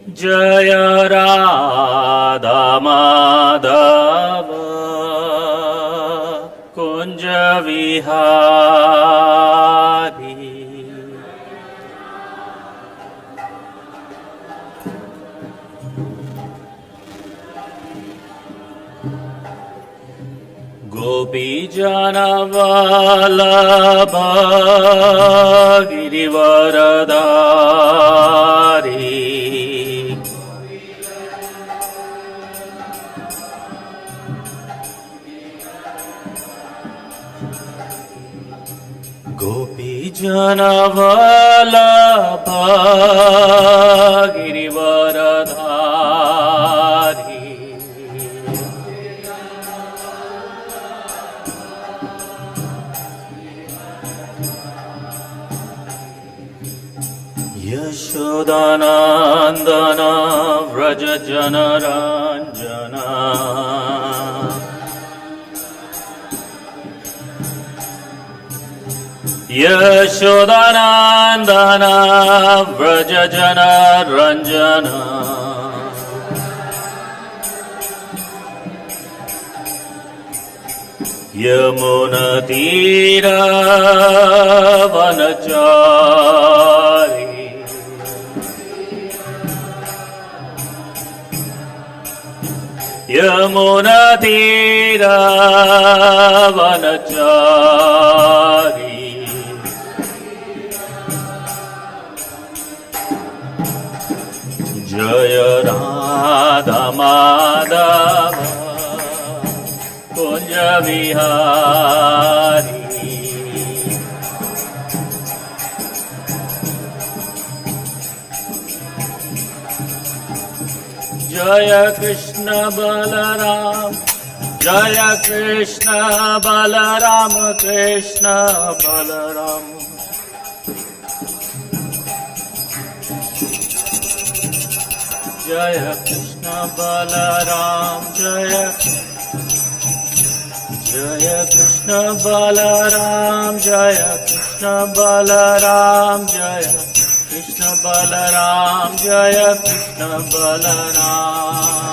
Jaya Radha Madhava Kunja Vihari. Gopi Jana Vallabha Girivaradhari. Gopi Jana Vallabha Girivaradhari. Yashodanandana Vraja Jana Ranjana. Yashodanandana Vraja Jana Ranjana. Yamuna Tira Vanachari. Yamuna Tira Vanachari. Jaya Radha Madhava Kunja Vihari. Jaya Krishna Balaram, Jaya Krishna Balaram, Krishna Balaram. Jaya Krishna Balaram, Jaya Krishna Balaram, Jaya Krishna Balaram, Jaya Krishna Balaram, Jaya Krishna Balaram.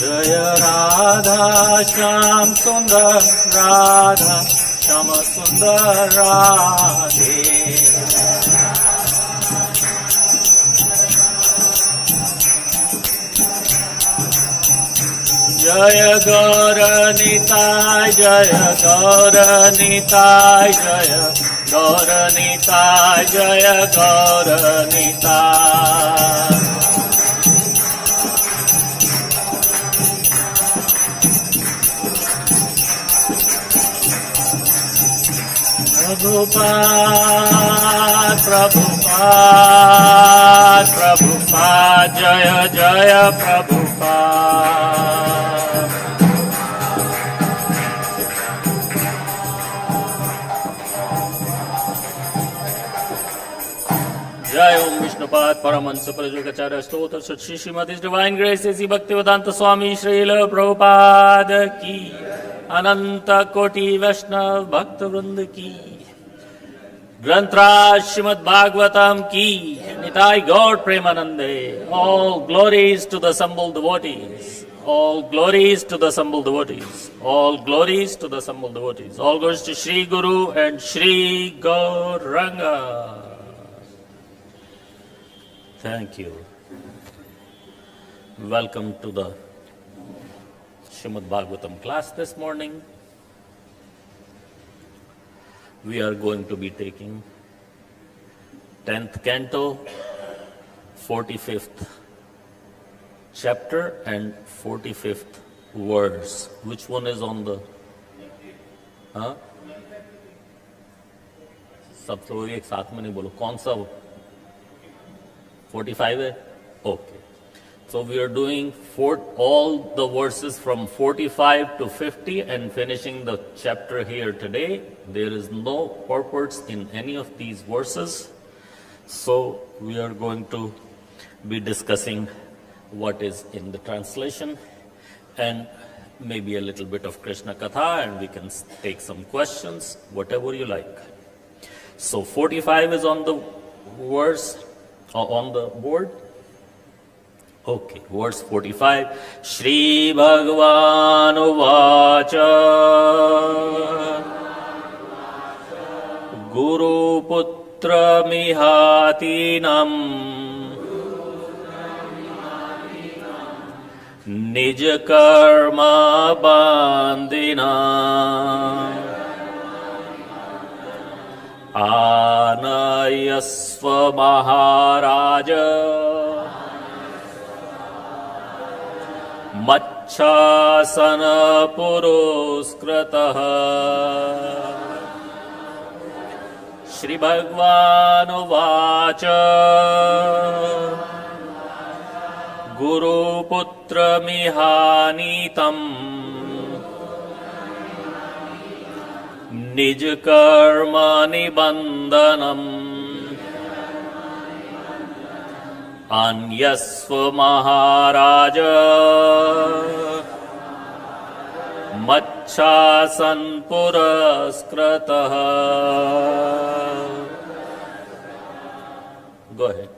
Jaya Radha Sham Sundar Radha Shama Sundar Radhe. Jaya Gaura Nitai, Jaya Gaura Nitai, Jaya Gaura Nitai, Jaya Gaura Nitai. Prabhupada, Prabhupada, Prabhupada, Jaya Jaya Prabhupada. Jai Om Vishnupad Paramahansa Prajogacarya Stotra Sat Shri Srimad His Divine Grace A.C. Bhaktivedanta Swami Srila Prabhupada Ki Ananta Koti Vaishnav Bhakta Vrinda Ki Grantraj Srimad Bhagavatam Ki Nitai Gaur Premanande. All glories to the assembled devotees. All glories to the assembled devotees. All glories to the assembled devotees. All goes to Shri Guru and Shri Gauranga. Thank you. Welcome to the Srimad Bhagavatam class this morning. We are going to be taking 10th canto, 45th chapter and 45th verse. Which one is on the... हाँ? सब लोग एक साथ में नहीं बोलो कौन सा 45 है? Okay. So we are doing all the verses from 45 to 50 and finishing the chapter here today. There is no purports in any of these verses. So we are going to be discussing what is in the translation. And maybe a little bit of Krishna Katha, and we can take some questions, whatever you like. So 45 is on the verse, on the board. Okay, verse 45. śrī-bhagavān uvāca guru-putram ihānītaṁ nija-karma-nibandhanam ānayasva mahā-rāja mac-chāsana-puraskṛtaḥ śrī-bhagavān uvāca guru-putram ihānītaṁ nija-karma-nibandhanam आनयस्वा mahā-rāja mac-chāsana-puraskṛtaḥ. Go ahead.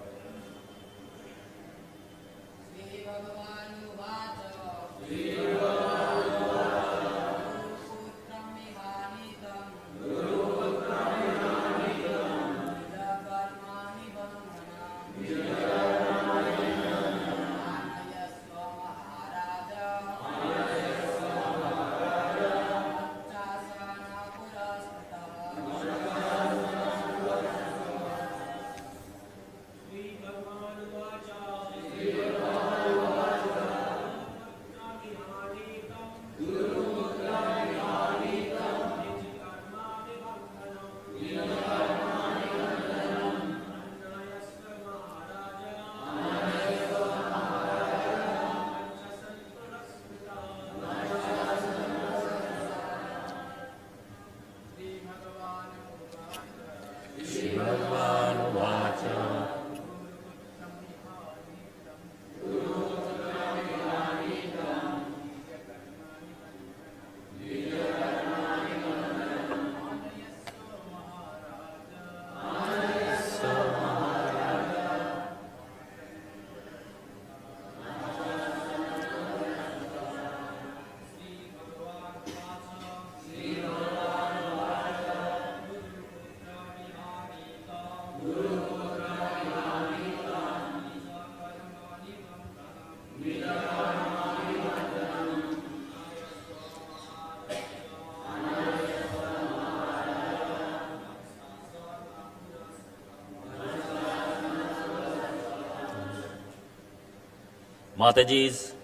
Matajis.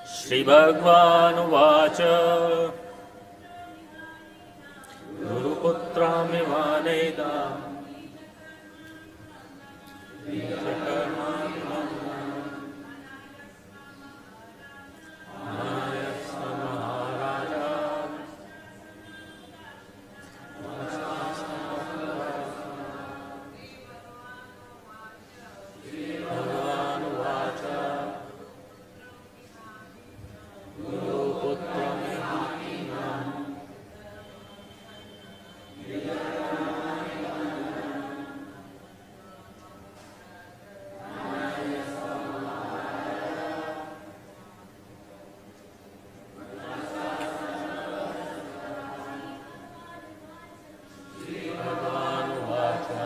śrī-bhagavān uvāca guru-putram ihānītaṁ nija-karma-nibandhanam ānayasva mahā-rāja śrī-bhagavān uvāca guru-putram ihānītaṁ śrī-bhagavān uvāca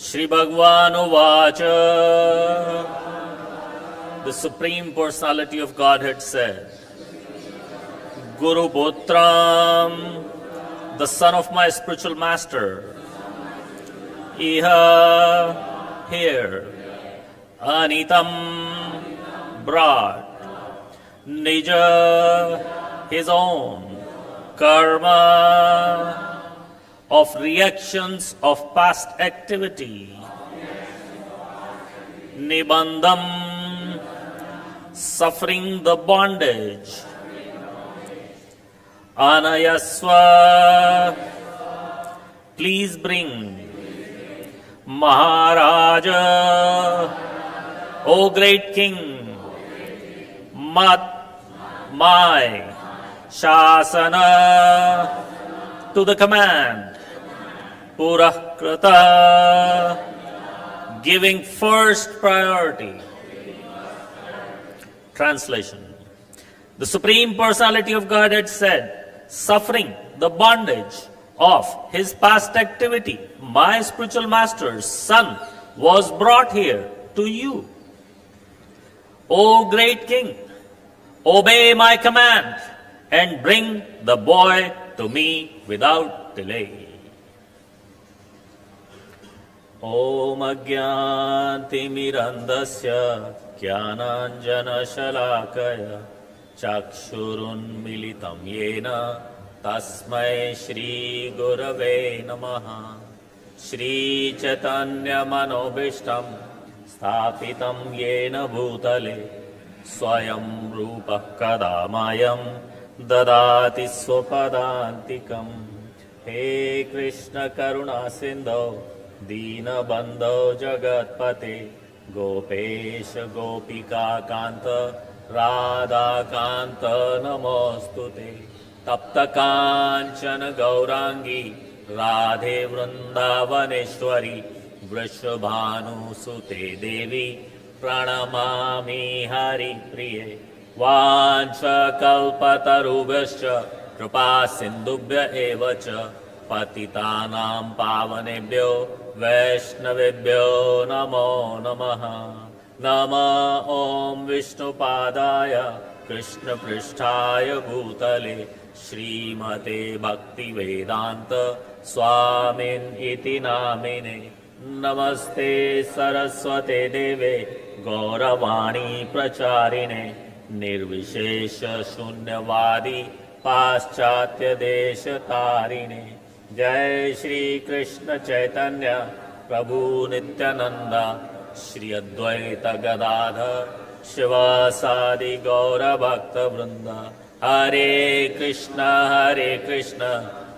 śrī-bhagavān uvāca. The Supreme Personality of Godhead said, Guru-putram, the son of my spiritual master, iha, here, ānītam, brought, nija, his own, karma, of reactions of past activity. Nibandham, suffering the bondage. Ānayasva, please bring. mahā-rāja, O great king, my śāsana, to the command, puraḥ-kṛtaḥ, giving first priority. Translation. The Supreme Personality of Godhead said, suffering the bondage of his past activity, my spiritual master's son was brought here to you. O great king, obey my command and bring the boy to me without delay. Om ajñāntimirandasya jnānāñjana śalākaya chakshurunmilitam yena tasmai shri gurave namaha. Shri chaitanya manobishtam स्थापितं येन भूतले स्वयं रूपः कदा मह्यं ददाति स्वपदान्तिकं. हे कृष्ण करुणा सिन्धो दीनबन्धो जगत्पते गोपेश गोपिकान्त राधाकान्त नमोऽस्तुते. तप्तकाञ्चन गौराङ्गी राधे वृन्दावनेश्वरी वृषभानुसुते देवी प्रणमामि हरिप्रिये. वाञ्छकल्पतरुभ्यश्च कृपा सिन्धुभ्य एव च पतितानां पावनेभ्यो वैष्णवेभ्यो नमो नमः. नमः ॐ विष्णुपादाय कृष्णपृष्ठाय भूतले श्रीमते भक्तिवेदान्त स्वामिन् इति नामिने. नमस्ते सरस्वते देवे गौरवाणी प्रचारिणे निर्विशेष शून्यवादी पाश्चात्य देश तारिणे. जय श्री कृष्ण चैतन्य प्रभु नित्यानंद श्री अद्वैत गदाधर शिवासादि गौर भक्त वृंद. हरे कृष्ण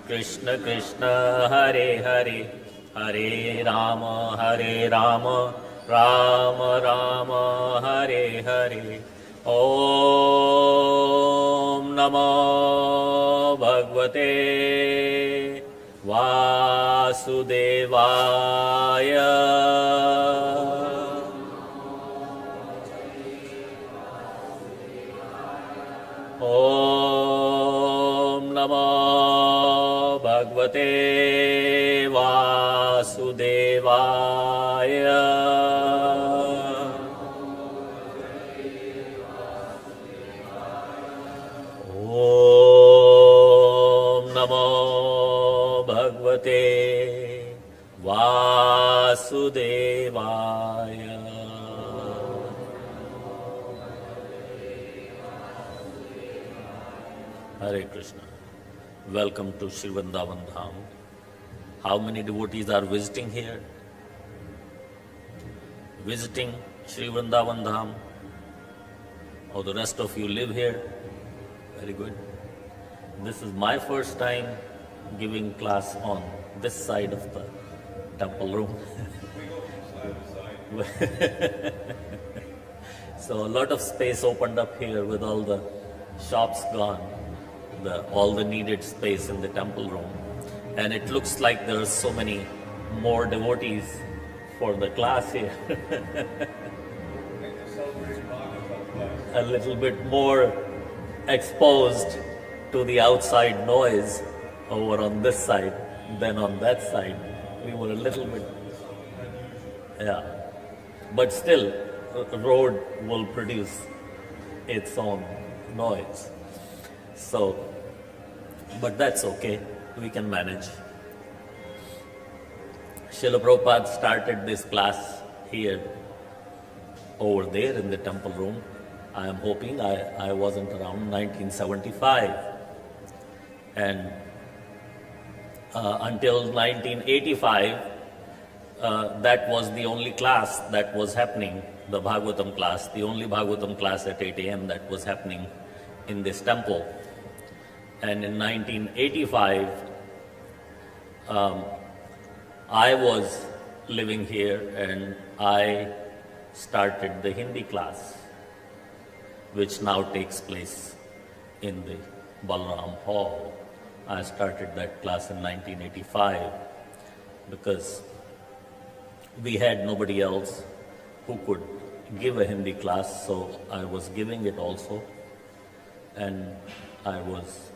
कृष्ण कृष्ण हरे हरे हरे राम राम राम हरे हरे. ओम नमो भगवते वासुदेवाय. ओम नमो भगवते वासुदेवाय. ओम नमो भगवते वासुदेवाय. Hare Krishna. Welcome to Shri Vrindavan Dham. How many devotees are visiting here? Visiting Shri Vrindavan Dham? Or the rest of you live here? Very good. This is my first time giving class on this side of the temple room. So a lot of space opened up here with all the shops gone, all the needed space in the temple room. And it looks like there are so many more devotees for the class here. A little bit more exposed to the outside noise over on this side than on that side. We were a little bit, yeah. But still, the road will produce its own noise. So, but that's okay. We can manage. Srila Prabhupada started this class here, over there in the temple room. I am hoping I wasn't around 1975. And until 1985, that was the only class that was happening, the Bhagavatam class, the only Bhagavatam class at 8 a.m. that was happening in this temple. And in 1985, I was living here and I started the Hindi class, which now takes place in the Balram Hall. I started that class in 1985 because we had nobody else who could give a Hindi class, so I was giving it also. And I was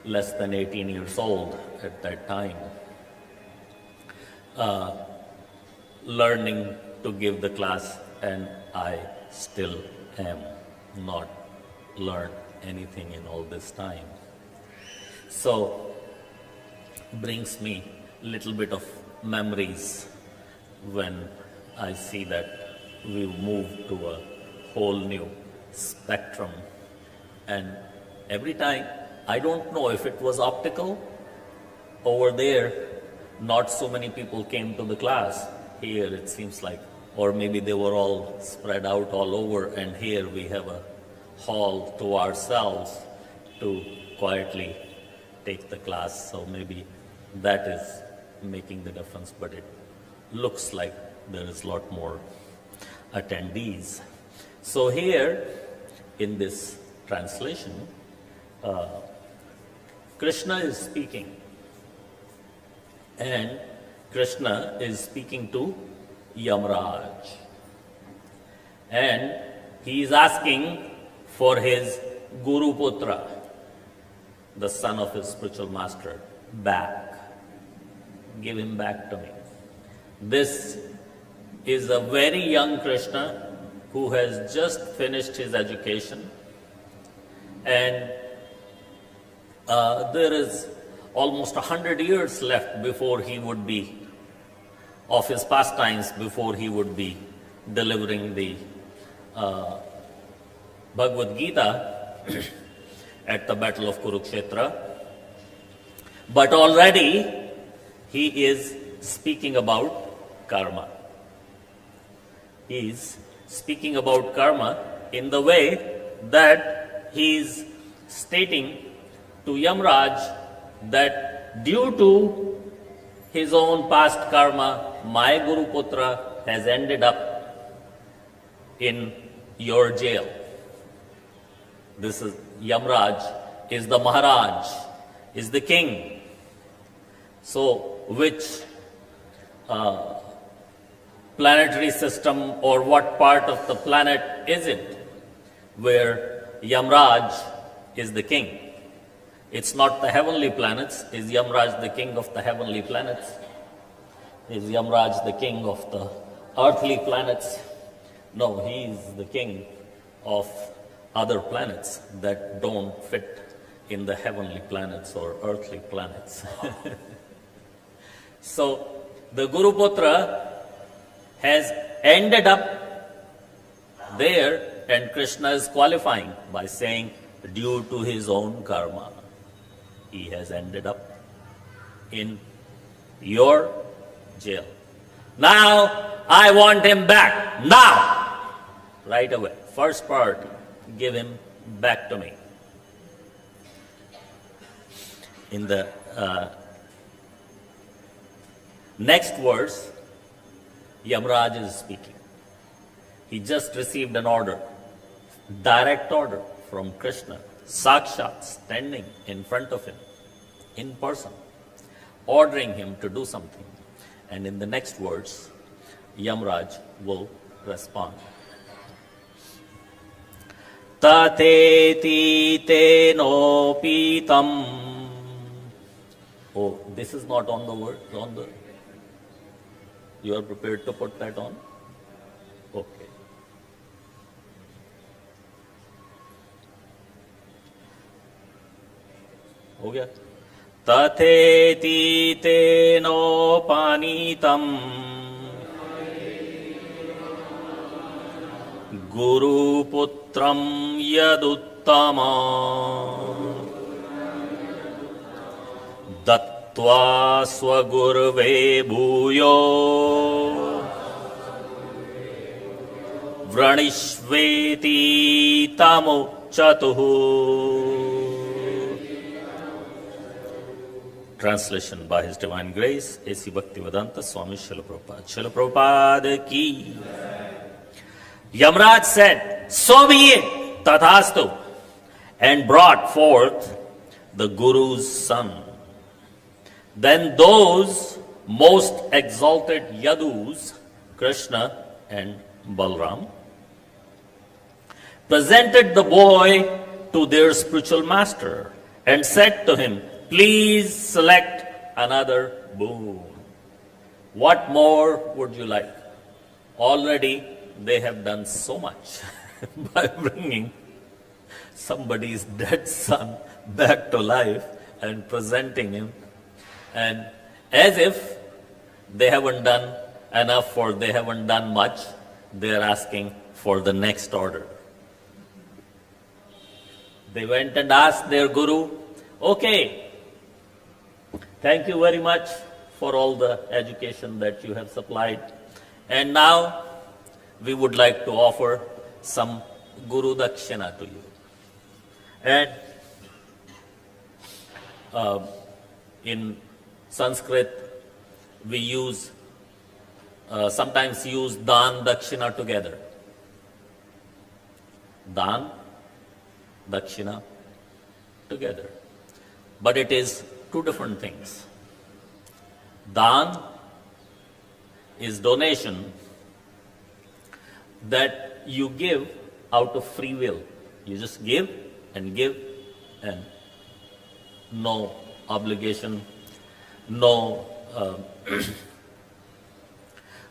less than 18 years old at that time, learning to give the class, and I still am not learned anything in all this time. So, brings me a little bit of memories when I see that we've moved to a whole new spectrum. And every time, I don't know if it was optical. Over there, not so many people came to the class. Here it seems like, or maybe they were all spread out all over, and here we have a hall to ourselves to quietly take the class. So maybe that is making the difference, but it looks like there is a lot more attendees. So here in this translation, Krishna is speaking, and Krishna is speaking to Yamraj, and he is asking for his guru-putra, the son of his spiritual master, back. Give him back to me. This is a very young Krishna who has just finished his education, and there is almost 100 years left before he would be, of his pastimes, before he would be delivering the Bhagavad Gita at the Battle of Kurukshetra. But already he is speaking about karma. He is speaking about karma in the way that he is stating to Yamraj that due to his own past karma, my guru-putra has ended up in your jail. This is Yamraj, is the mahā-rāja, is the king. So which planetary system or what part of the planet is it where Yamraj is the king? It's not the heavenly planets. Is Yamraj the king of the heavenly planets? Is Yamraj the king of the earthly planets? No, he is the king of other planets that don't fit in the heavenly planets or earthly planets. So the Guru-putra has ended up there, and Krishna is qualifying by saying, due to his own karma, he has ended up in your jail. Now, I want him back. Now! Right away. First part, give him back to me. In the next verse, Yamraj is speaking. He just received an order, direct order from Krishna, Sakshat, standing in front of him, in person, ordering him to do something. And in the next words, Yamraj will respond. Tateti tenopitam. Oh, this is not on the word, on the... You are prepared to put that on? Okay. हो गया तथेति तेनोपनीतं गुरुपुत्रं यदुत्तमं दत्तं tva swagurve bhuyo vranishveti tamuchatuhu. Translation by His Divine Grace, A.C. Bhaktivedanta Swami Srila Prabhupada. Srila Prabhupada ki. Yamraj said, so be it, tathastu, and brought forth the Guru's son. Then those most exalted Yadus, Krishna and Balram, presented the boy to their spiritual master and said to him, please select another boon. What more would you like? Already they have done so much by bringing somebody's dead son back to life and presenting him. And as if they haven't done enough or they haven't done much, they are asking for the next order. They went and asked their guru, okay, thank you very much for all the education that you have supplied. And now we would like to offer some Guru Dakshina to you. And in Sanskrit, we sometimes use Dan, Dakshina together. Dan, Dakshina together. But it is two different things. Dan is donation that you give out of free will. You just give and no obligation, no,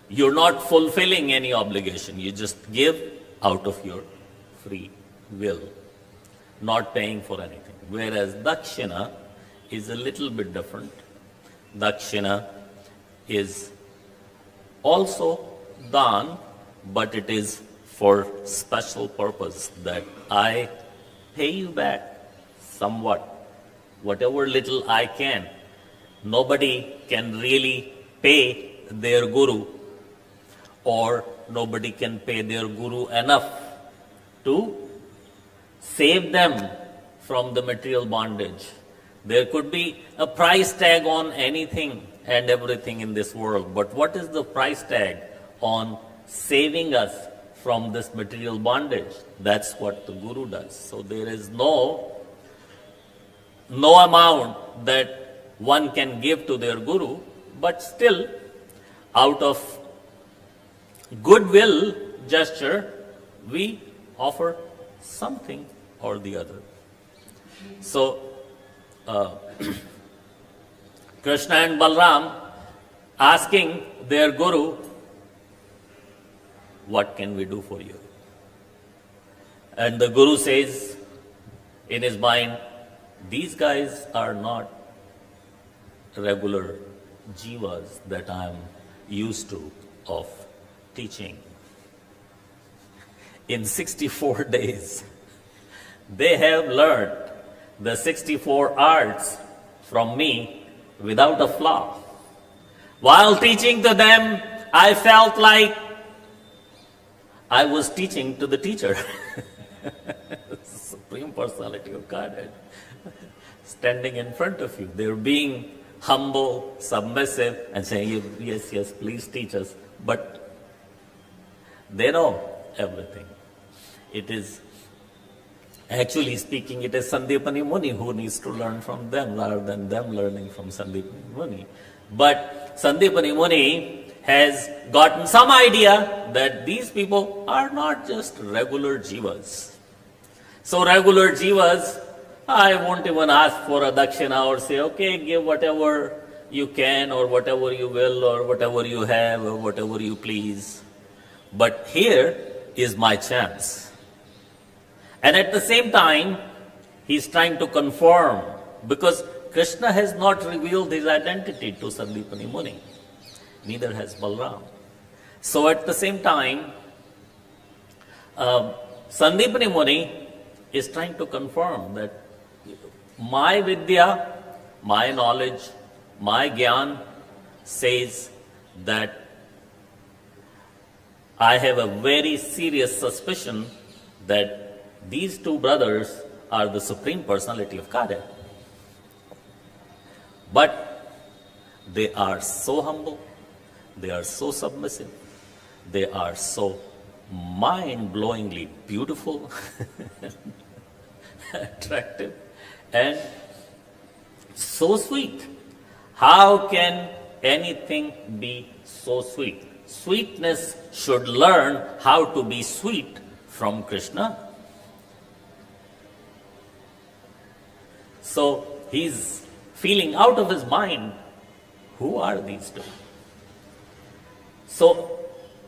you're not fulfilling any obligation. You just give out of your free will, not paying for anything. Whereas Dakshina is a little bit different. Dakshina is also Dan, but it is for special purpose, that I pay you back somewhat, whatever little I can. Nobody can really pay their guru, or nobody can pay their guru enough to save them from the material bondage. There could be a price tag on anything and everything in this world, but what is the price tag on saving us from this material bondage? That's what the guru does. So there is no amount that one can give to their guru, but still, out of goodwill gesture, we offer something or the other. So, Krishna and Balram asking their guru, what can we do for you? And the guru says in his mind, these guys are not regular jivas that I am used to of teaching. In 64 days, they have learned the 64 arts from me without a flaw. While teaching to them, I felt like I was teaching to the teacher. Supreme Personality of Godhead, standing in front of you. They're being humble, submissive, and saying, yes, yes, please teach us. But they know everything. It is, actually speaking, it is Sandipani Muni who needs to learn from them rather than them learning from Sandipani Muni. But Sandipani Muni has gotten some idea that these people are not just regular jivas. So regular jivas, I won't even ask for a dakshina or say, okay, give whatever you can or whatever you will or whatever you have or whatever you please. But here is my chance. And at the same time, he's trying to conform, because Krishna has not revealed his identity to Sandipani Muni. Neither has Balram. So at the same time, Sandipani Muni is trying to confirm that my vidya, my knowledge, my gyan says that I have a very serious suspicion that these two brothers are the Supreme Personality of Godhead. But they are so humble, they are so submissive, they are so mind-blowingly beautiful, attractive, and so sweet. How can anything be so sweet? Sweetness should learn how to be sweet from Krishna. So he's feeling out of his mind, who are these two? So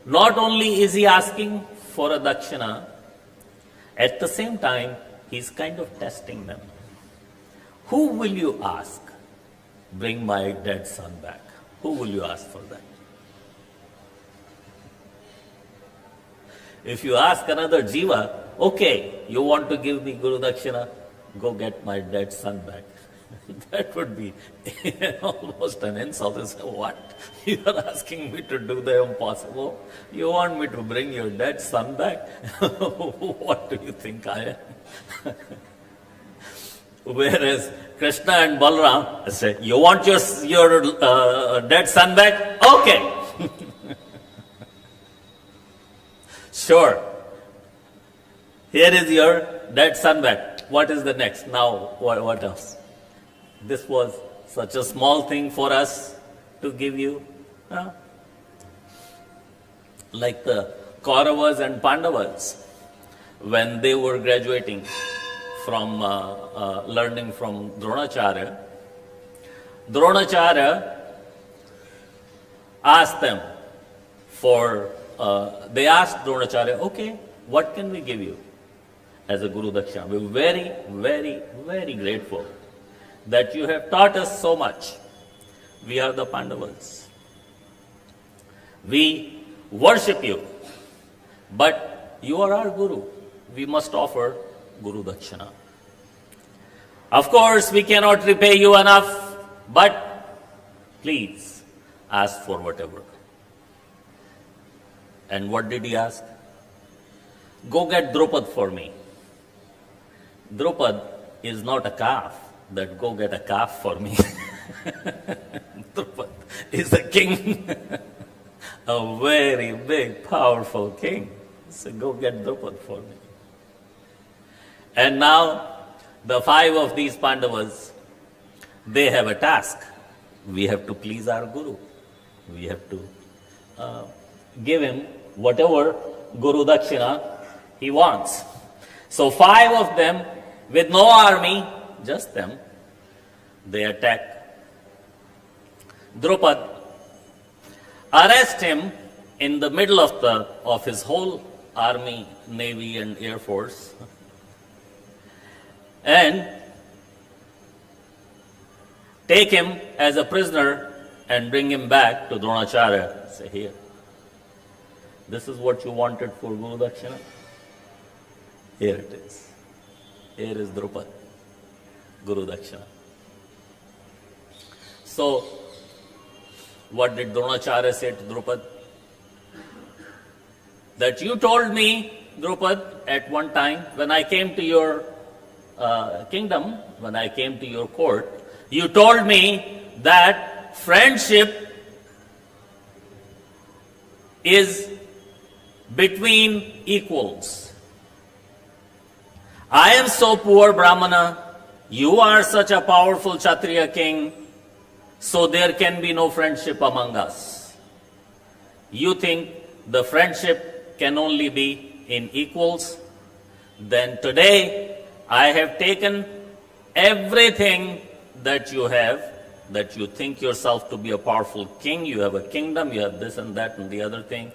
not only is he asking for a dakshina, at the same time he's kind of testing them. Who will you ask? Bring my dead son back. Who will you ask for that? If you ask another jiva, okay, you want to give me Guru Dakshina, go get my dead son back. That would be almost an insult. You say, what? You are asking me to do the impossible? You want me to bring your dead son back? What do you think I am? Whereas Krishna and Balaram say, you want your dead son back? Okay. Sure. Here is your dead son back. What is the next? Now, what else? This was such a small thing for us to give you. Like the Kauravas and Pandavas, when they were graduating from learning from Dronacharya, Dronacharya asked them for, they asked Dronacharya, okay, what can we give you as a Guru Dakshina? We're very, very, very grateful that you have taught us so much. We are the Pandavas. We worship you, but you are our Guru. We must offer Guru Dakshina. Of course, we cannot repay you enough, but please ask for whatever. And what did he ask? Go get Drupad for me. Drupad is not a calf, that go get a calf for me. Drupad is a king, a very big, powerful king. So go get Drupad for me. And now, the 5 of these Pandavas, they have a task. We have to please our Guru. We have to give him whatever Guru Dakshina he wants. So 5 of them, with no army, just them, they attack Drupad, arrest him in the middle of his whole army, navy and air force, and take him as a prisoner and bring him back to Dronacharya. Say, here, this is what you wanted for Guru Dakshina. Here it is. Here is Drupad, Guru Dakshina. So, what did Dronacharya say to Drupad? That you told me, Drupad, at one time, when I came to your kingdom, when I came to your court, you told me that friendship is between equals. I am so poor Brahmana, you are such a powerful Kshatriya king, so there can be no friendship among us. You think the friendship can only be in equals? Then today, I have taken everything that you have, that you think yourself to be a powerful king, you have a kingdom, you have this and that and the other thing.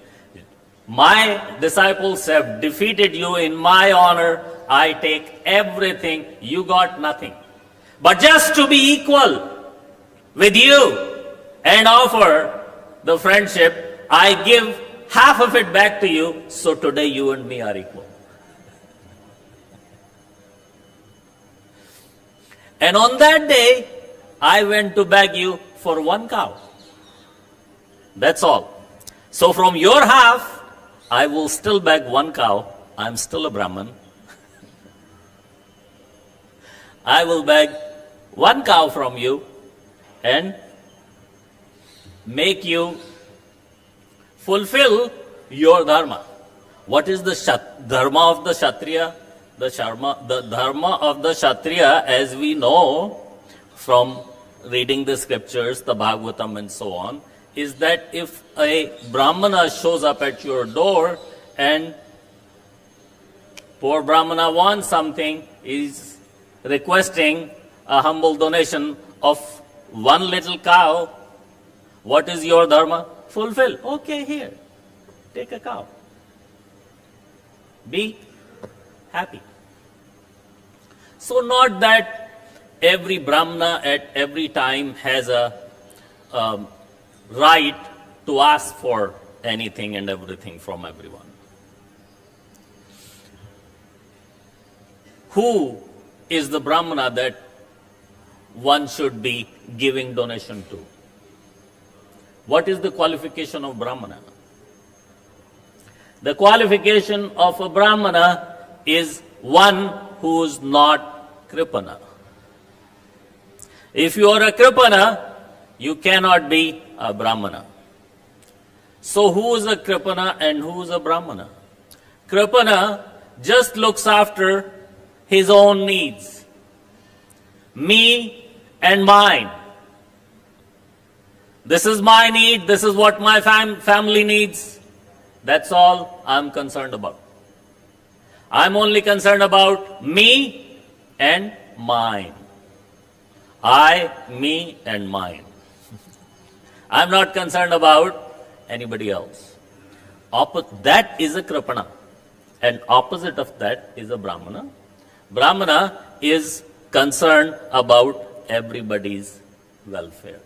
My disciples have defeated you in my honor. I take everything, you got nothing. But just to be equal with you and offer the friendship, I give half of it back to you, so today you and me are equal. And on that day, I went to beg you for one cow. That's all. So from your half, I will still beg one cow. I'm still a Brahman. I will beg one cow from you and make you fulfill your dharma. What is the dharma of the Kshatriya? The dharma of the Kshatriya, as we know from reading the scriptures, the Bhagavatam and so on, is that if a Brahmana shows up at your door and poor Brahmana wants something, is requesting a humble donation of one little cow, what is your dharma? Fulfill. Okay, here, take a cow. Be happy. So not that every Brahmana at every time has a right to ask for anything and everything from everyone. Who is the Brahmana that one should be giving donation to? What is the qualification of Brahmana? The qualification of a Brahmana is one who is not Kripana. If you are a Kripana, you cannot be a Brahmana. So who is a Kripana and who is a Brahmana? Kripana just looks after his own needs. Me and mine. This is my need, this is what my family needs. That's all I'm concerned about. I'm only concerned about me and mine. I, me and mine. I'm not concerned about anybody else. That is a Kripana. And opposite of that is a Brahmana. Brahmana is concerned about everybody's welfare.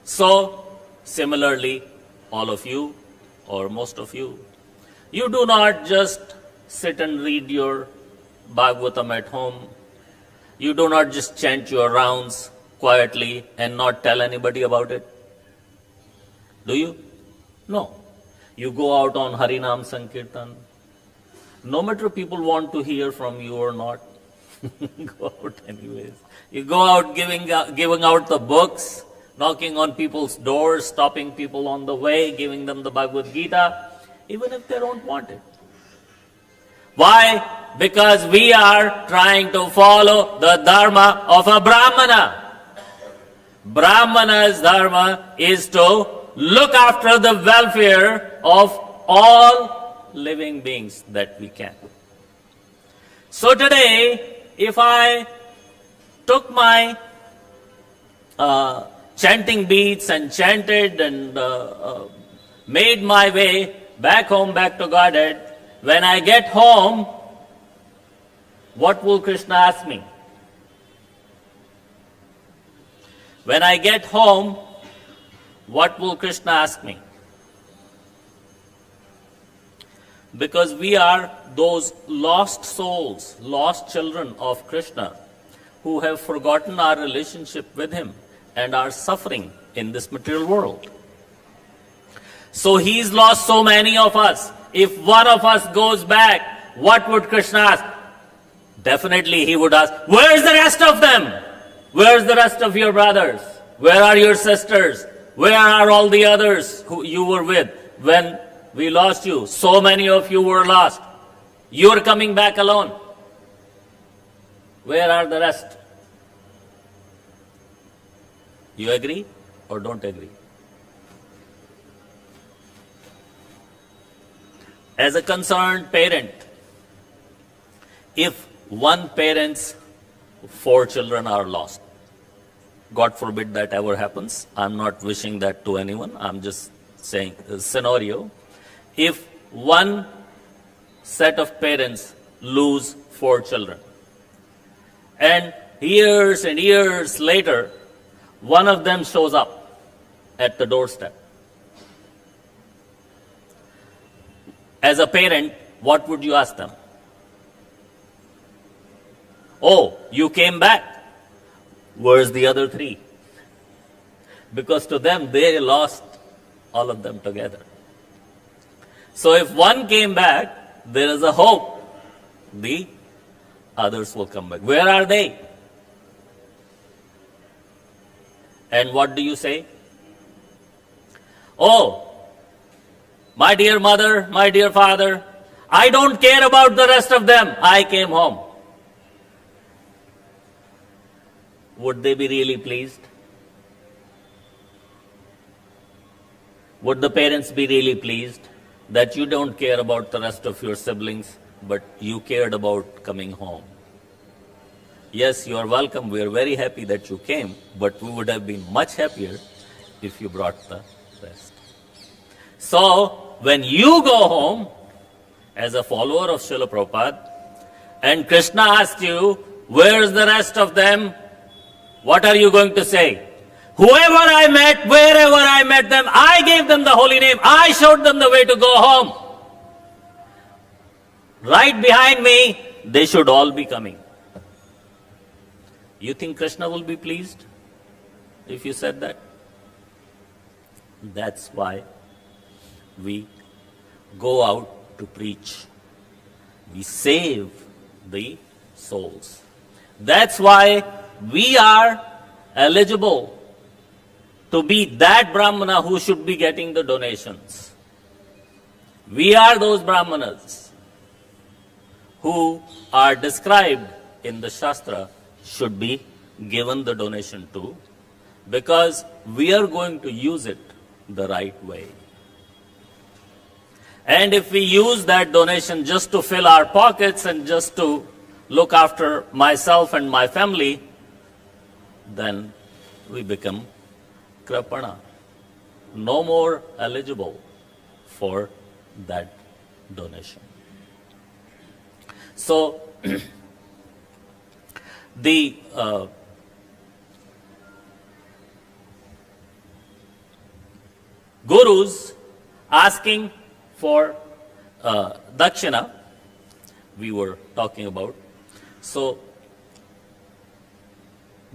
So, similarly, all of you, or most of you, you do not just sit and read your Bhagavatam at home. You do not just chant your rounds quietly and not tell anybody about it. Do you? No. You go out on Harinam Sankirtan. No matter people want to hear from you or not. Go out anyways. You go out giving out the books, knocking on people's doors, stopping people on the way, giving them the Bhagavad Gita, even if they don't want it. Why? Because we are trying to follow the dharma of a Brahmana. Brahmana's dharma is to look after the welfare of all living beings that we can. So today, if I took my chanting beads and chanted and made my way back home, back to Godhead, when I get home, what will Krishna ask me? When I get home, what will Krishna ask me? Because we are those lost souls, lost children of Krishna, who have forgotten our relationship with Him and are suffering in this material world. So He's lost so many of us. If one of us goes back, what would Krishna ask? Definitely He would ask, where's the rest of them? Where's the rest of your brothers? Where are your sisters? Where are all the others who you were with when we lost you? So many of you were lost. You're coming back alone. Where are the rest? You agree or don't agree? As a concerned parent, if one parent's 4 children are lost, God forbid that ever happens. I'm not wishing that to anyone. I'm just saying a scenario. If one set of parents lose 4 children, and years later, one of them shows up at the doorstep. As a parent, what would you ask them? Oh, you came back. Where's the other 3? because to them they lost all of them together. So if one came back, there is a hope the others will come back. Where are they? And what do you say? Oh, my dear mother, my dear father, I don't care about the rest of them. I came home. Would they be really pleased? Would the parents be really pleased that you don't care about the rest of your siblings, but you cared about coming home? Yes, you are welcome. We are very happy that you came, but we would have been much happier if you brought the rest. So, when you go home as a follower of Srila Prabhupada, and Krishna asks you, where is the rest of them? What are you going to say? Whoever I met, wherever I met them, I gave them the holy name. I showed them the way to go home. Right behind me, they should all be coming. You think Krishna will be pleased if you said that? That's why we go out to preach. We save the souls. That's why we are eligible to be that Brahmana who should be getting the donations. We are those Brahmanas who are described in the Shastra should be given the donation to, because we are going to use it the right way. And if we use that donation just to fill our pockets and just to look after myself and my family, then we become krapana, no more eligible for that donation. So, the gurus asking for dakshina, we were talking about. So,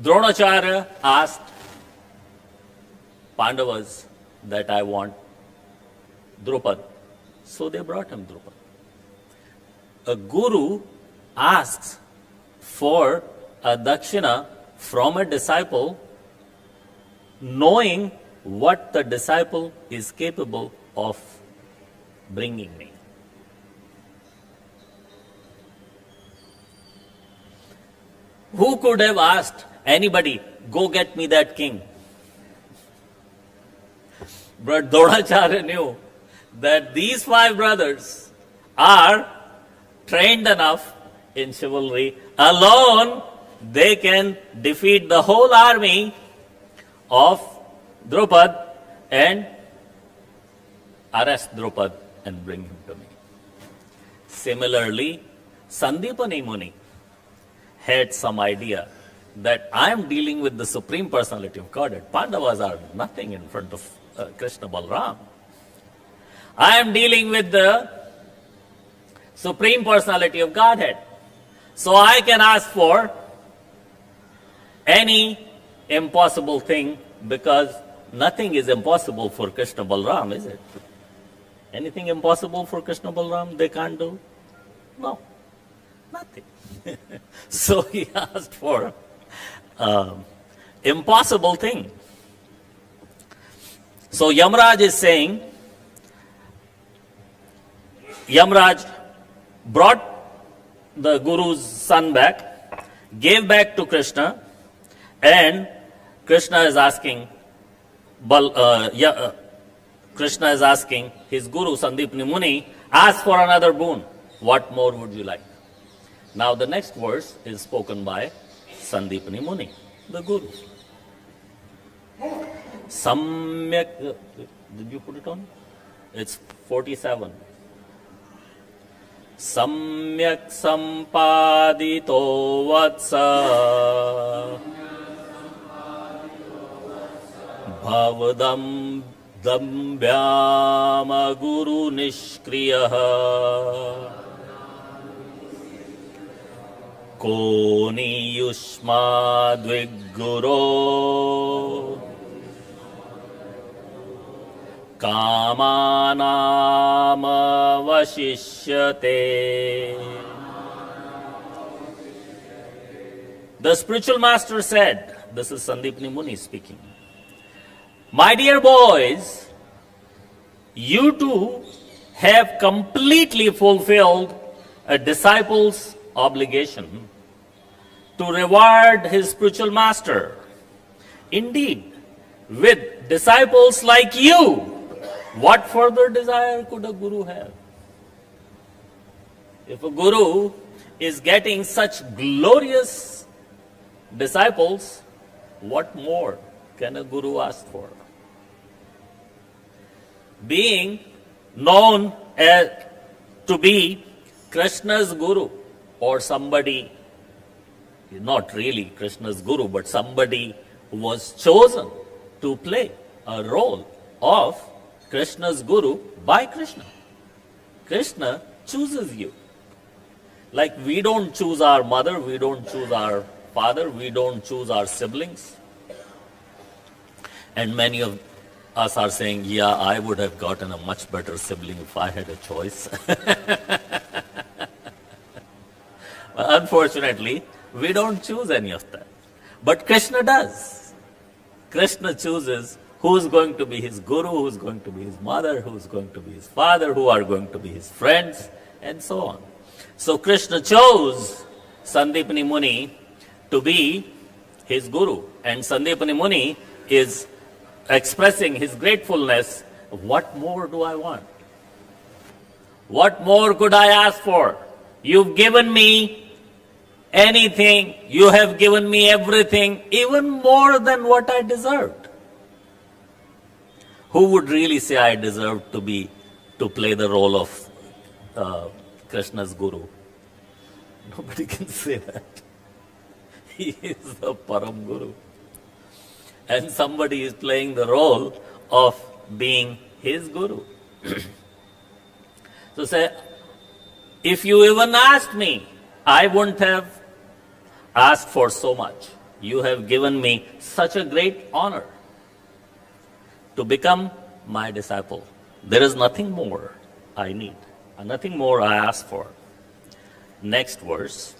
Dronacharya asked Pandavas that I want Drupad. So they brought him Drupad. A guru asks for a dakshina from a disciple, knowing what the disciple is capable of bringing me. Who could have asked anybody, go get me that king? But Dronacharya knew that these 5 brothers are trained enough in chivalry. Alone, they can defeat the whole army of Drupad and arrest Drupad and bring him to me. Similarly, Sandipani Muni had some idea that I am dealing with the Supreme Personality of Godhead. Pandavas are nothing in front of Krishna Balram. I am dealing with the Supreme Personality of Godhead. So I can ask for any impossible thing, because nothing is impossible for Krishna Balram, is it? Anything impossible for Krishna Balram they can't do? No, nothing. So he asked for impossible thing. So Yamraj is saying, Yamraj brought the Guru's son back, gave back to Krishna, and Krishna is asking, Krishna is asking his Guru Sandipani Muni, ask for another boon. What more would you like? Now the next verse is spoken by Sandipani Muni, the Guru. Samyak, did you put it on? It's 47. Samyak sampadito vatsa bhavadam dambhyama guru nishkriyaha koni yushma dvigguro कामानाम vashishyate. The spiritual master said, this is Sandipni Muni speaking, my dear boys, you too have completely fulfilled a disciple's obligation to reward his spiritual master. Indeed, with disciples like you, what further desire could a guru have? If a guru is getting such glorious disciples, what more can a guru ask for? Being known as to be Krishna's guru, or somebody, not really Krishna's guru, but somebody who was chosen to play a role of Krishna's guru by Krishna. Krishna chooses you. Like we don't choose our mother, we don't choose our father, we don't choose our siblings. And many of us are saying, yeah, I would have gotten a much better sibling if I had a choice. Unfortunately, we don't choose any of that. But Krishna does. Krishna chooses who is going to be his guru, who is going to be his mother, who is going to be his father, who are going to be his friends, and so on. So Krishna chose Sandipani Muni to be his guru. And Sandipani Muni is expressing his gratefulness. What more do I want? What more could I ask for? You've given me anything. You have given me everything, even more than what I deserved. Who would really say I deserve to play the role of Krishna's guru? Nobody can say that. He is the Param Guru. And somebody is playing the role of being his guru. So say, if you even asked me, I wouldn't have asked for so much. You have given me such a great honor to become my disciple. There is nothing more I need, and nothing more I ask for. Next verse.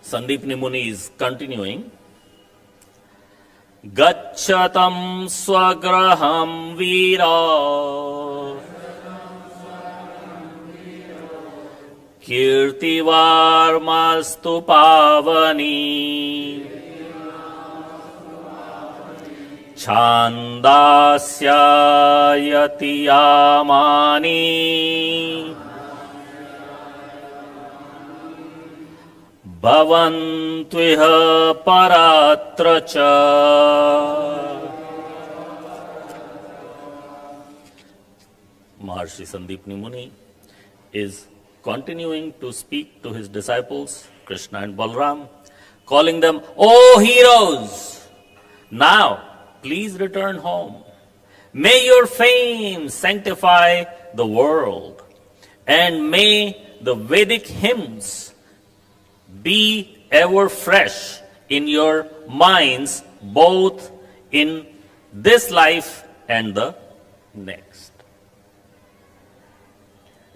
Sandipni Muni is continuing. Gacchatam swagraham vira kirtivarmastu pavani chandasya yatiyamani bhavantuiha paratra cha. Maharshi Sandipni Muni is continuing to speak to his disciples, Krishna and Balram, calling them, "O heroes, now please return home. May your fame sanctify the world, and may the Vedic hymns be ever fresh in your minds, both in this life and the next."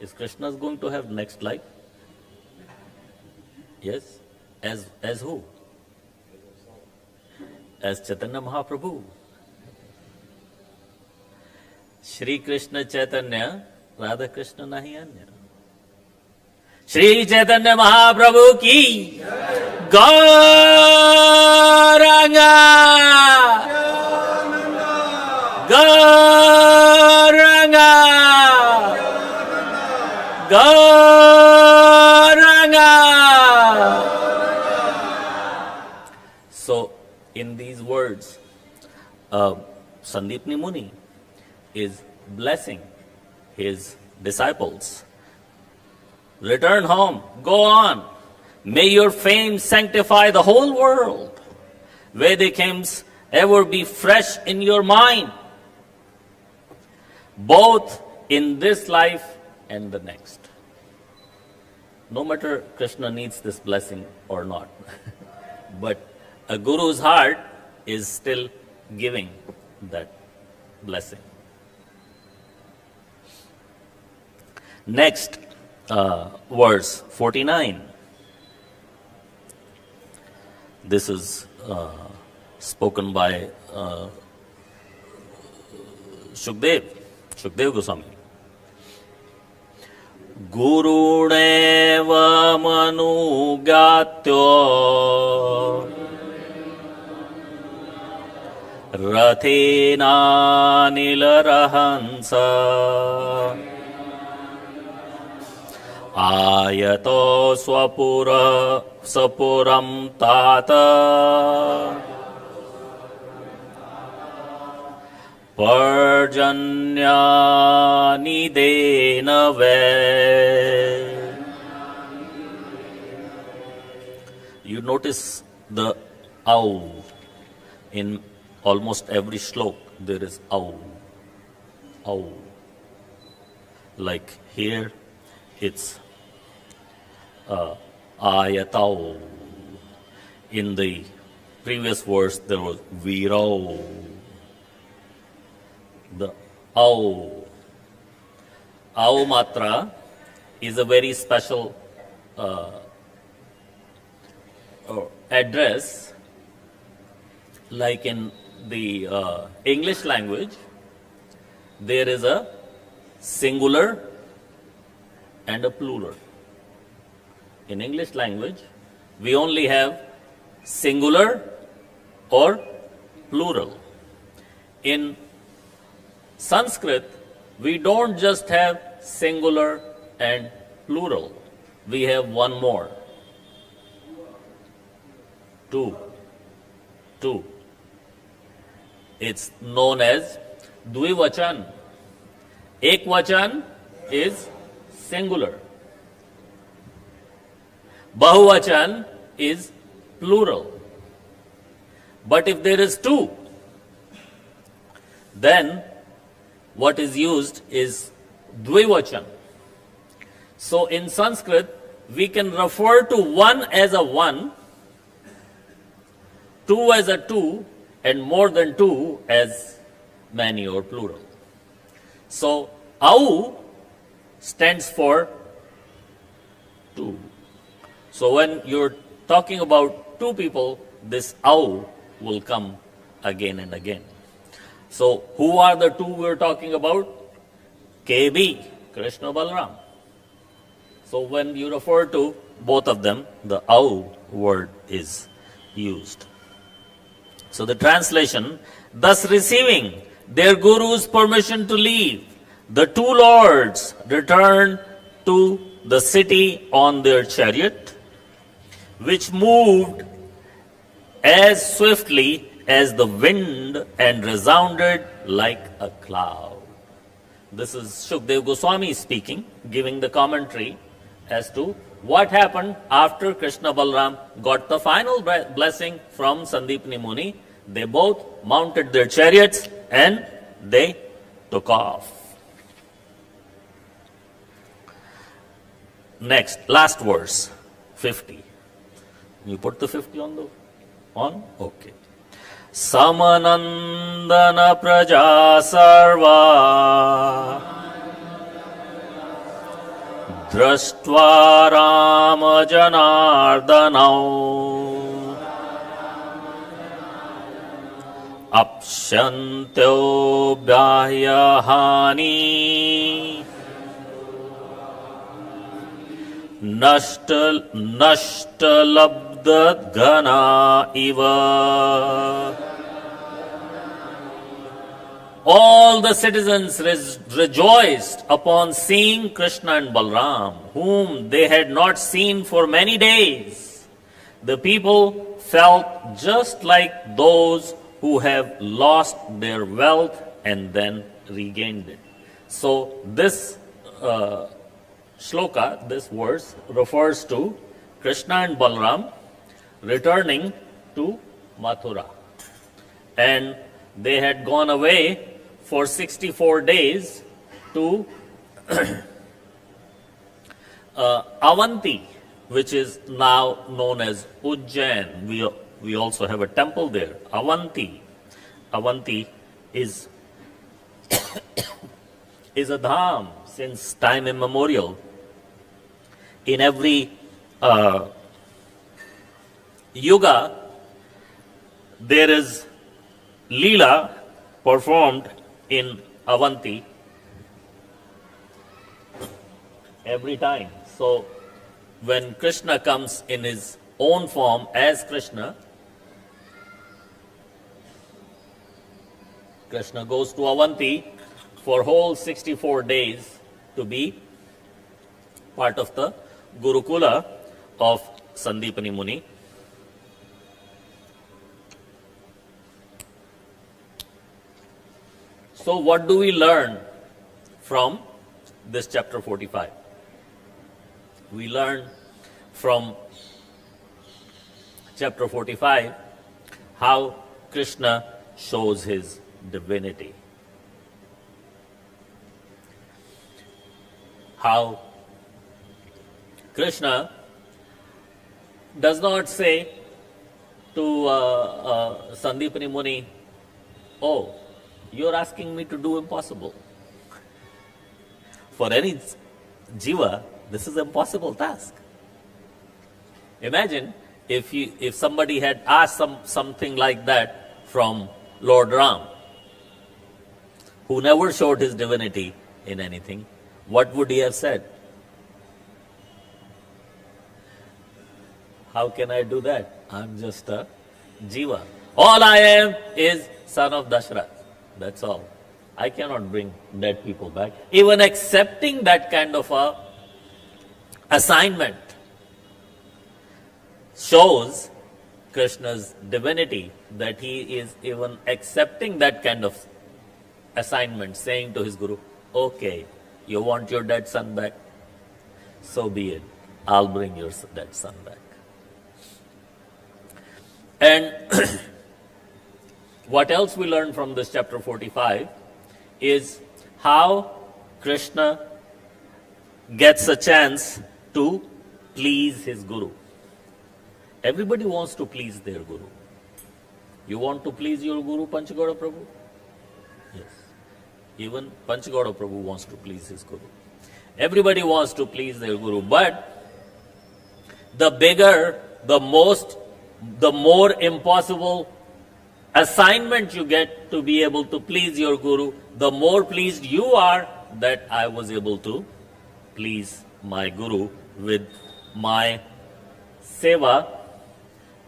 Is Krishna going to have next life? Yes. As who? As Chaitanya Mahaprabhu. Shri Krishna Chaitanya, Radha Krishna nahi anya. Shri Chaitanya Mahaprabhu ki Gauranga, Gauranga, Gauranga. So, in these words, Sandipni Muni is blessing his disciples. Return home, go on. May your fame sanctify the whole world. Vedic hymns ever be fresh in your mind, both in this life and the next. No matter Krishna needs this blessing or not, but a guru's heart is still giving that blessing. Next, verse 49. This is spoken by Shukdev Goswami. Guruneva manugatyo rathena nilarahansa ayato sapuram tata parjanyanidena. You notice the au in almost every shlok. There is au. Like here, it's ayatau. In the previous verse, there was virau. The au matra is a very special address. Like in the English language, there is a singular and a plural. In English language, we only have singular or plural. In Sanskrit, we don't just have singular and plural. We have one more. Two. It's known as dvivachan. Ekvachan is singular. Bahuvachan is plural. But if there is two, then what is used is dvivachan. So in Sanskrit, we can refer to one as a one, two as a two, and more than two as many or plural. So au stands for two. So when you're talking about two people, this au will come again and again. So who are the two we're talking about? KB, Krishna Balaram. So when you refer to both of them, the au word is used. So the translation, thus receiving their guru's permission to leave, the two lords returned to the city on their chariot, which moved as swiftly as the wind and resounded like a cloud. This is Shukdev Goswami speaking, giving the commentary as to what happened after Krishna Balaram got the final blessing from Sandipani Muni. They both mounted their chariots and they took off. Next, last verse, 50. You put the 50 on? Okay. Samanandana praja sarva drashtva rama janardanau apsyantyo bhyahani nashtalabdadghana iva. All the citizens rejoiced upon seeing Krishna and Balaram, whom they had not seen for many days. The people felt just like those who have lost their wealth and then regained it. So this shloka, this verse, refers to Krishna and Balaram returning to Mathura. And they had gone away for 64 days to Avanti, which is now known as Ujjain. we also have a temple there, Avanti. Avanti is is a dham since time immemorial. In every yuga, there is Leela performed in Avanti every time. So when Krishna comes in his own form as Krishna, Krishna goes to Avanti for whole 64 days to be part of the Gurukula of Sandipani Muni. So what do we learn from this chapter 45? We learn from chapter 45 how Krishna shows his divinity. How Krishna does not say to Sandipani Muni, "Oh, you're asking me to do impossible." For any jiva, this is an impossible task. Imagine if somebody had asked something like that from Lord Ram, who never showed his divinity in anything, what would he have said? How can I do that? I'm just a jiva. All I am is son of Dashrath. That's all. I cannot bring dead people back. Even accepting that kind of a assignment shows Krishna's divinity, that he is even accepting that kind of assignment, saying to his guru, "Okay, you want your dead son back? So be it. I'll bring your dead son back." And what else we learn from this chapter 45 is how Krishna gets a chance to please his guru. Everybody wants to please their guru. You want to please your guru, Panchagauda Prabhu? Yes. Even Panchagauda Prabhu wants to please his guru. Everybody wants to please their guru. But the bigger, the more impossible assignment you get to be able to please your guru, the more pleased you are that I was able to please my guru with my seva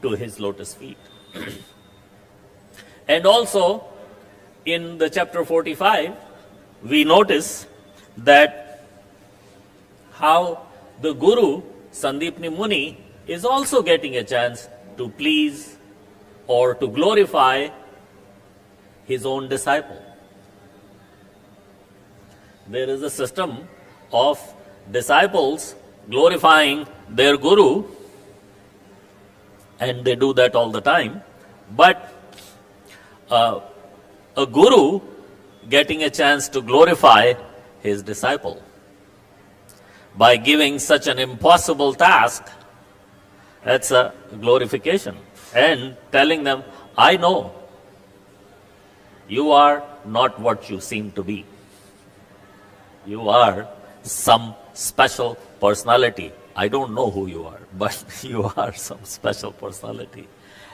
to his lotus feet. And also, in the chapter 45, we notice that how the guru, Sandipani Muni, is also getting a chance to please or to glorify his own disciple. There is a system of disciples glorifying their guru, and they do that all the time. But a guru getting a chance to glorify his disciple by giving such an impossible task, that's a glorification. And telling them, I know you are not what you seem to be. You are some special personality. I don't know who you are, but you are some special personality.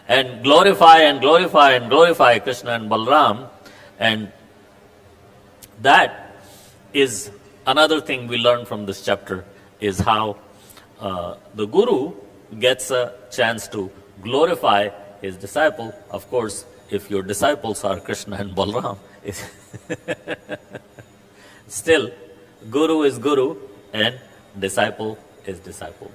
And glorify and glorify and glorify Krishna and Balram. And that is another thing we learn from this chapter, is how the guru gets a chance to glorify his disciple. Of course, if your disciples are Krishna and Balram, still, guru is guru and disciple is disciple.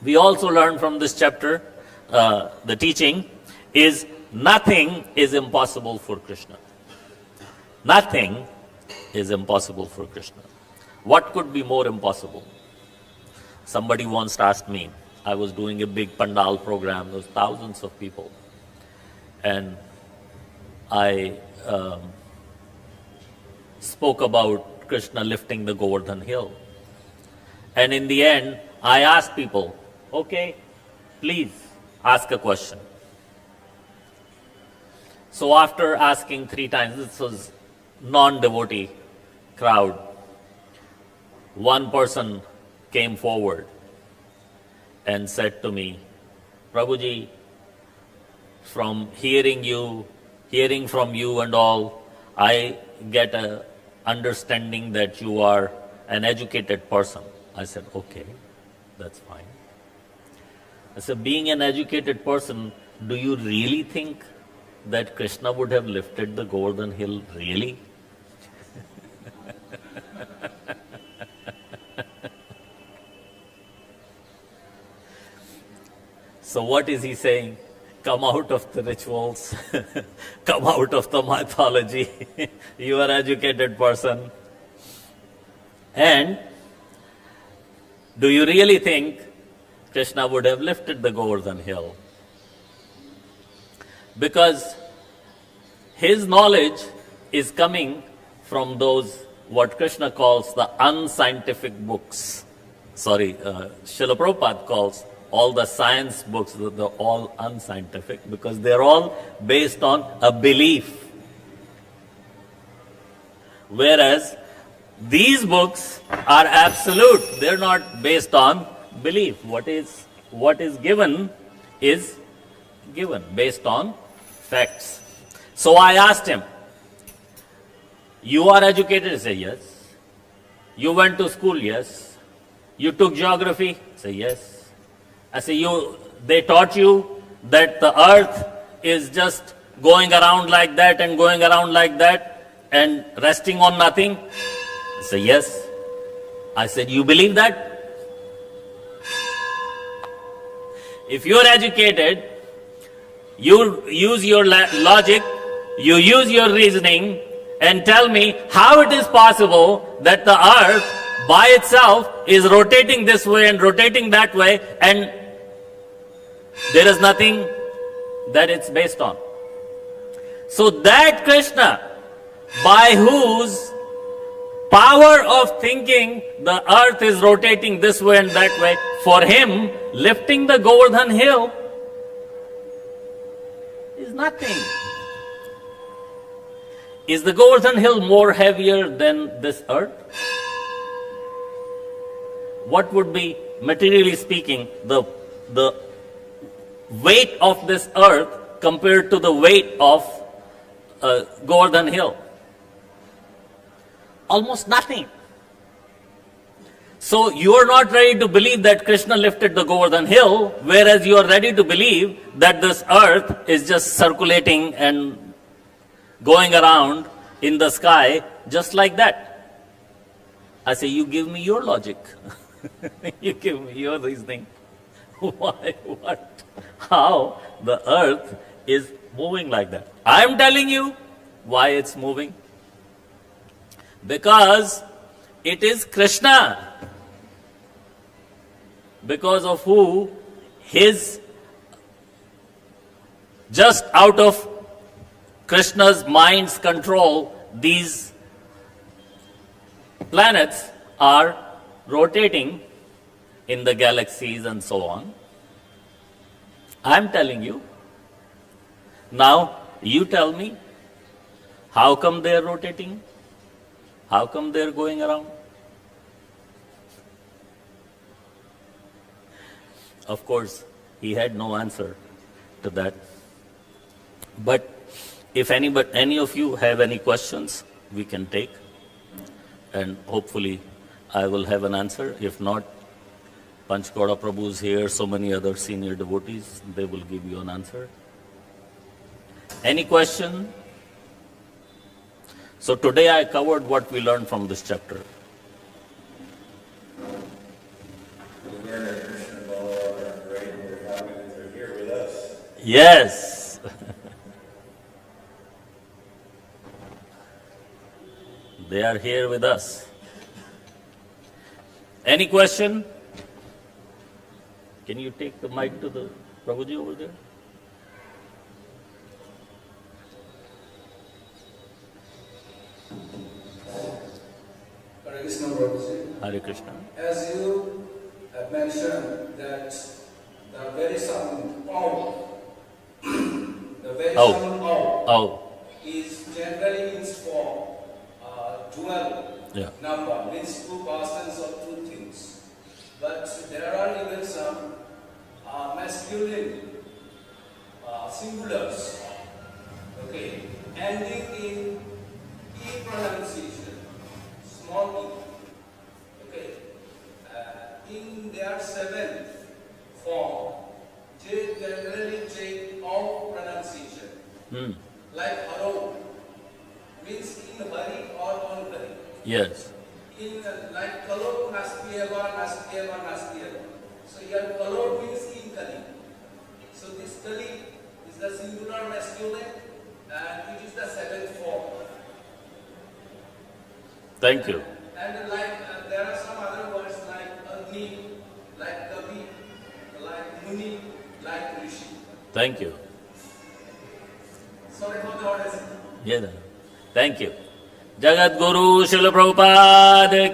We also learn from this chapter, the teaching is nothing is impossible for Krishna. Nothing is impossible for Krishna. What could be more impossible? Somebody once asked me, I was doing a big pandal program, there was thousands of people. And I spoke about Krishna lifting the Govardhan hill. And in the end, I asked people, okay, please, ask a question. So after asking 3 times, this was non-devotee crowd, one person came forward and said to me, Prabhuji, from hearing from you and all, I get a understanding that you are an educated person. I said, okay, that's fine. I said, being an educated person, do you really think that Krishna would have lifted the Govardhan hill? Really? So what is he saying? Come out of the rituals, come out of the mythology. You are an educated person. And do you really think Krishna would have lifted the Govardhan hill? Because his knowledge is coming from those, what Krishna calls the unscientific books. Srila Prabhupada calls all the science books, they're all unscientific because they're all based on a belief. Whereas these books are absolute. They're not based on belief. What is given is given based on facts. So I asked him, you are educated? He said, yes. You went to school? Yes. You took geography? Say, yes. I say, they taught you that the earth is just going around like that and going around like that and resting on nothing? I say, yes. I said, you believe that? If you are educated, you use your logic, you use your reasoning, and tell me how it is possible that the earth by itself is rotating this way and rotating that way, and there is nothing that it's based on. So that Krishna, by whose power of thinking the earth is rotating this way and that way, for him lifting the Govardhan hill is nothing. Is the Govardhan hill more heavier than this earth? What would be, materially speaking, the weight of this earth compared to the weight of Govardhan hill? Almost nothing. So you are not ready to believe that Krishna lifted the Govardhan hill, whereas you are ready to believe that this earth is just circulating and going around in the sky just like that. I say, you give me your logic. You give me your reasoning. Why, what, how the earth is moving like that. I am telling you why it's moving. Because it is Krishna. Because of who his, just out of Krishna's mind's control, these planets are rotating in the galaxies and so on. I'm telling you. Now, you tell me, how come they're rotating? How come they're going around? Of course, he had no answer to that. But if any of you have any questions, we can take. And hopefully, I will have an answer. If not, Panchgauda Prabhu is here, so many other senior devotees, they will give you an answer. Any question? So today I covered what we learned from this chapter. We learned that Krishna and Balaram are great, and we're happy that they're here with us. Yes. They are here with us. Any question? Can you take the mic to the Prabhuji over there? Hare Krishna, Prabhuji. Hare Krishna. As you have mentioned that there are very some O. The very O. sound O Oh. is generally used for dual Yeah. number, means two persons or two things. But there are even some masculine singulars, okay, ending in E pronunciation, small e, okay. In their seventh form, they generally take O pronunciation, like haro, means in hurry or on hurry. Yes. In like kalo, nastyeva. So your kalo means in kali. So this kali is the singular masculine and it is the seventh form. Thank you. And like there are some other words like agni, like kavi, like muni, like rishi. Thank you. Sorry for the audacity. Yeah. Thank you. Jagat Guru Srila Prabhupada